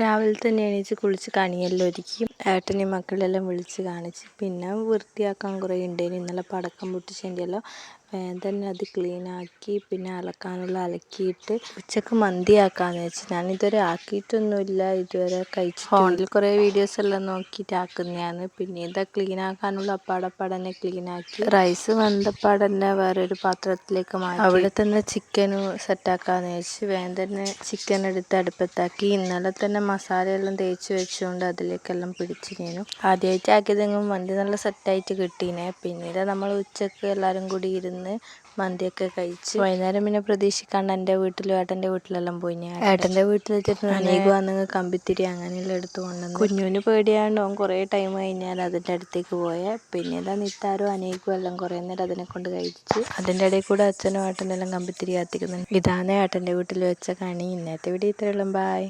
രാവിലെ തന്നെ എണീച്ച് കുളിച്ച് കണിയെല്ലാം ഒരുക്കി ഏട്ടനെയും മക്കളെല്ലാം വിളിച്ച് കാണിച്ച് പിന്നെ വൃത്തിയാക്കാൻ കുറേ ഉണ്ടായിന്. ഇന്നലെ പടക്കം പൊട്ടിച്ചതിൻ്റെ എല്ലാം തന്നെ അത് ക്ലീനാക്കി പിന്നെ അലക്കാനുള്ള അലക്കിയിട്ട് ഉച്ചക്ക് മന്തി ആക്കാമെന്ന് വെച്ച്. ഞാനിതുവരെ ആക്കിയിട്ടൊന്നുമില്ല, ഇതുവരെ കഴിച്ച് ഫോണിൽ കുറേ വീഡിയോസ് എല്ലാം നോക്കിയിട്ട് ആക്കുന്നതാണ്. പിന്നെ ഇത് ക്ലീനാക്കാനുള്ള അപ്പാടപ്പാടന്നെ ക്ലീനാക്കി റൈസ് വന്നപ്പാടന്നെ വേറൊരു പാത്രത്തിലേക്ക് മാറ്റി അവിടെ തന്നെ ചിക്കനും സെറ്റാക്കാമെന്ന് വെച്ച് തന്നെ ചിക്കൻ എടുത്ത് അടുപ്പത്താക്കി. ഇന്നലെ തന്നെ മസാലയെല്ലാം തേച്ച് വെച്ചുകൊണ്ട് അതിലേക്കെല്ലാം പിടിച്ചിനേനു. ആദ്യമായിട്ട് ആക്കിയതെങ്കിലും മന്തി നല്ല സെറ്റായിട്ട് കിട്ടീനെ. പിന്നീട് നമ്മൾ ഉച്ചക്ക് എല്ലാവരും കൂടി ഇരുന്ന് മന്തിയൊക്കെ കഴിച്ച് വൈകുന്നേരം പിന്നെ പ്രതീക്ഷിക്കാണ്ട് എൻ്റെ വീട്ടിലും ഏട്ടൻ്റെ വീട്ടിലെല്ലാം പോയി. ഏട്ടൻ്റെ വീട്ടിൽ വെച്ചിട്ട് അനേകമാണെങ്കിൽ കമ്പിത്തിരി അങ്ങനെയെല്ലാം എടുത്ത് കൊണ്ടുവന്നു. കുഞ്ഞുവിന് പേടിയാണ്ട് അവൻ കുറേ ടൈം കഴിഞ്ഞാൽ അതിൻ്റെ അടുത്തേക്ക് പോയേ. പിന്നീട് നിത്താരും അനേകും എല്ലാം കുറേ നേരം അതിനെ കൊണ്ട് കഴിച്ച്. അതിൻ്റെ ഇടയിൽ കൂടെ അച്ഛനും ഏട്ടനെല്ലാം കമ്പിത്തിരി കത്തിക്കുന്നുണ്ട്. ഇതാണ് ഏട്ടൻ്റെ വീട്ടിൽ വെച്ച കണി. ഇന്നത്തെ വീഡിയോ ഇത്രയുള്ളൂ. ബൈ.